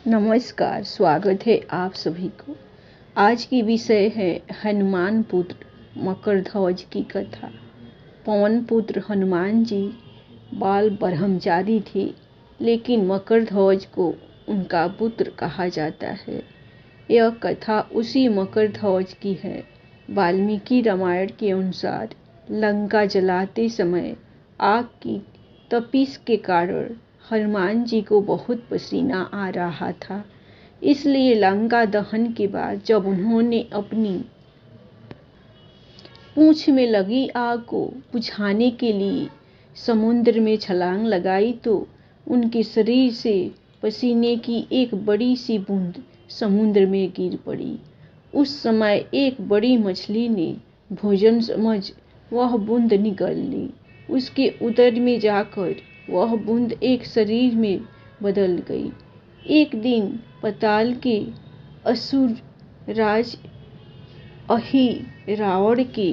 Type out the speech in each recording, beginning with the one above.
नमस्कार, स्वागत है आप सभी को। आज की विषय है हनुमान पुत्र मकरध्वज की कथा। पवन पुत्र हनुमान जी बाल ब्रह्मचारी थे, लेकिन मकरध्वज को उनका पुत्र कहा जाता है। यह कथा उसी मकरध्वज की है। वाल्मीकि रामायण के अनुसार लंका जलाते समय आग की तपिश के कारण हनुमान जी को बहुत पसीना आ रहा था। इसलिए लंका दहन के बाद जब उन्होंने अपनी पूंछ में लगी आग को बुझाने के लिए समुद्र में छलांग लगाई तो उनके शरीर से पसीने की एक बड़ी सी बूंद समुद्र में गिर पड़ी। उस समय एक बड़ी मछली ने भोजन समझ वह बूंद निगल ली। उसके उदर में जाकर वह बूंद एक शरीर में बदल गई। एक दिन पाताल के असुर राज अहिरावण के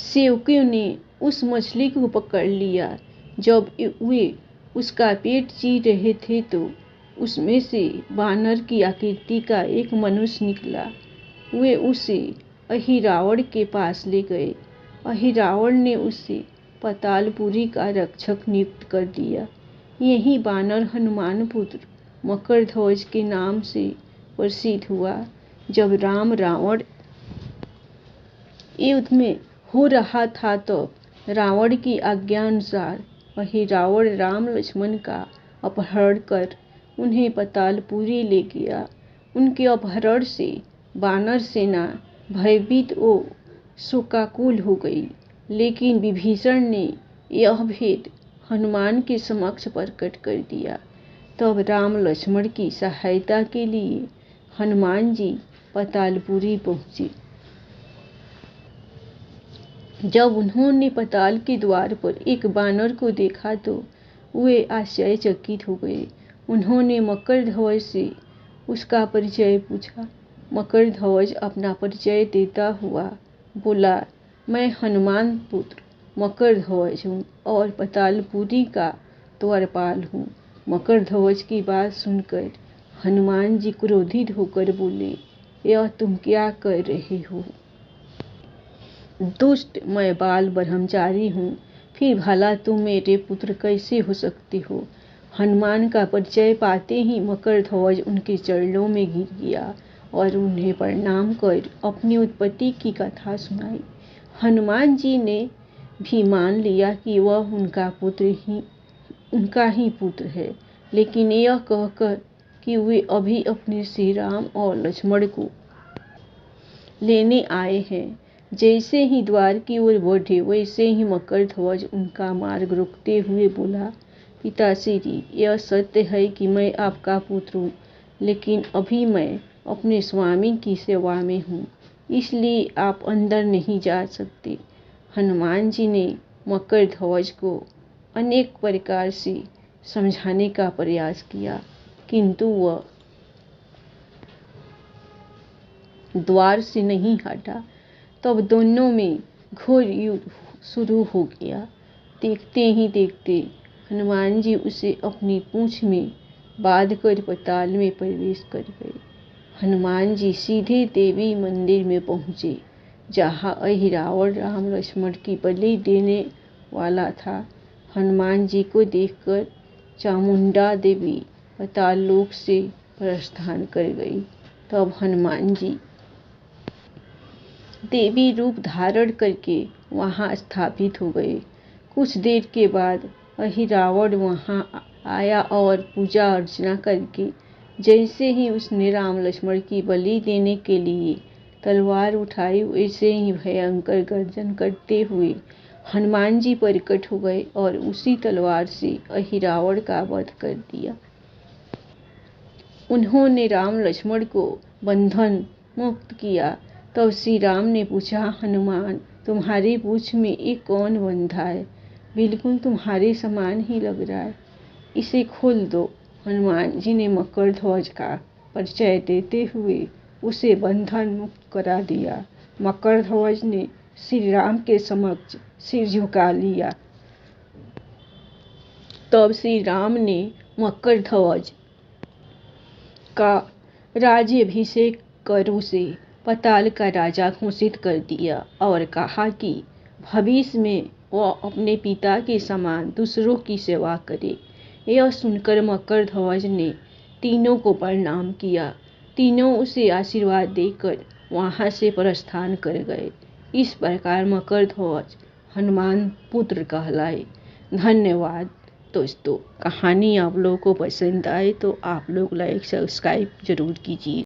सेवकों ने उस मछली को पकड़ लिया। जब वे उसका पेट चीर रहे थे तो उसमें से बानर की आकृति का एक मनुष्य निकला। वे उसे अहिरावण के पास ले गए। अहिरावण ने उसे पातालपुरी का रक्षक नियुक्त कर दिया। यही बानर हनुमान पुत्र मकरध्वज के नाम से प्रसिद्ध हुआ। जब राम रावण युद्ध में हो रहा था तो रावण की आज्ञा अनुसार अहिरावण राम लक्ष्मण का अपहरण कर उन्हें पातालपुरी ले गया। उनके अपहरण से वानर सेना भयभीत और शोकाकुल हो गई। लेकिन विभीषण ने यह भेद हनुमान के समक्ष प्रकट कर दिया। तब राम लक्ष्मण की सहायता के लिए हनुमान जी पातालपुरी पहुंचे। जब उन्होंने पाताल के द्वार पर एक बानर को देखा तो वे आश्चर्यचकित हो गए। उन्होंने मकरध्वज से उसका परिचय पूछा। मकरध्वज अपना परिचय देता हुआ बोला, मैं हनुमान पुत्र मकरध्वज हूँ और पातालपुरी का द्वारपाल हूँ। मकरध्वज की बात सुनकर हनुमान जी क्रोधित होकर बोले, यह तुम क्या कर रहे हो? दुष्ट, मैं बाल ब्रह्मचारी हूँ, फिर भला तुम मेरे पुत्र कैसे हो सकते हो? हनुमान का परिचय पाते ही मकरध्वज उनके चरणों में गिर गया और उन्हें प्रणाम कर अपनी उत्पत्ति की कथा सुनाई। हनुमान जी ने भी मान लिया कि वह उनका ही पुत्र है, लेकिन यह कहकर कि वे अभी अपने श्री राम और लक्ष्मण को लेने आए हैं। जैसे ही द्वार की ओर बढ़े वैसे ही मकरध्वज उनका मार्ग रोकते हुए बोला, पिताश्री, यह सत्य है कि मैं आपका पुत्र हूँ, लेकिन अभी मैं अपने स्वामी की सेवा में हूँ, इसलिए आप अंदर नहीं जा सकते। हनुमान जी ने मकरध्वज को अनेक प्रकार से समझाने का प्रयास किया, किंतु वह द्वार से नहीं हटा। तब दोनों में घोर युद्ध शुरू हो गया। देखते ही देखते हनुमान जी उसे अपनी पूंछ में बांधकर पाताल में प्रवेश कर गए। हनुमान जी सीधे देवी मंदिर में पहुंचे, जहां अहिरावण राम लक्ष्मण की बलि देने वाला था। हनुमान जी को देखकर चामुंडा देवी पाताल लोक से प्रस्थान कर गई। तब हनुमान जी देवी रूप धारण करके वहां स्थापित हो गए। कुछ देर के बाद अहिरावण वहां आया और पूजा अर्चना करके जैसे ही उसने राम लक्ष्मण की बलि देने के लिए तलवार उठाई, वैसे ही भयंकर गर्जन करते हुए हनुमान जी प्रकट हो गए और उसी तलवार से अहिरावण का वध कर दिया। उन्होंने राम लक्ष्मण को बंधन मुक्त किया। तब श्री राम ने पूछा, हनुमान, तुम्हारी पूंछ में ये कौन बंधा है? बिल्कुल तुम्हारे समान ही लग रहा है, इसे खोल दो। हनुमान जी ने मकरध्वज का परिचय देते हुए उसे बंधन मुक्त करा दिया। मकरध्वज ने श्री राम के समक्ष सिर झुका लिया। तब श्री राम ने मकरध्वज का राज्याभिषेक कर उसे पाताल का राजा घोषित कर दिया और कहा कि भविष्य में वह अपने पिता के समान दूसरों की सेवा करे। यह सुनकर मकरध्वज ने तीनों को प्रणाम किया। तीनों उसे आशीर्वाद देकर वहां से प्रस्थान कर गए। इस प्रकार मकरध्वज हनुमान पुत्र कहलाए। धन्यवाद दोस्तों। कहानी आप लोगों को पसंद आए तो आप लोग लाइक सब्सक्राइब जरूर कीजिए।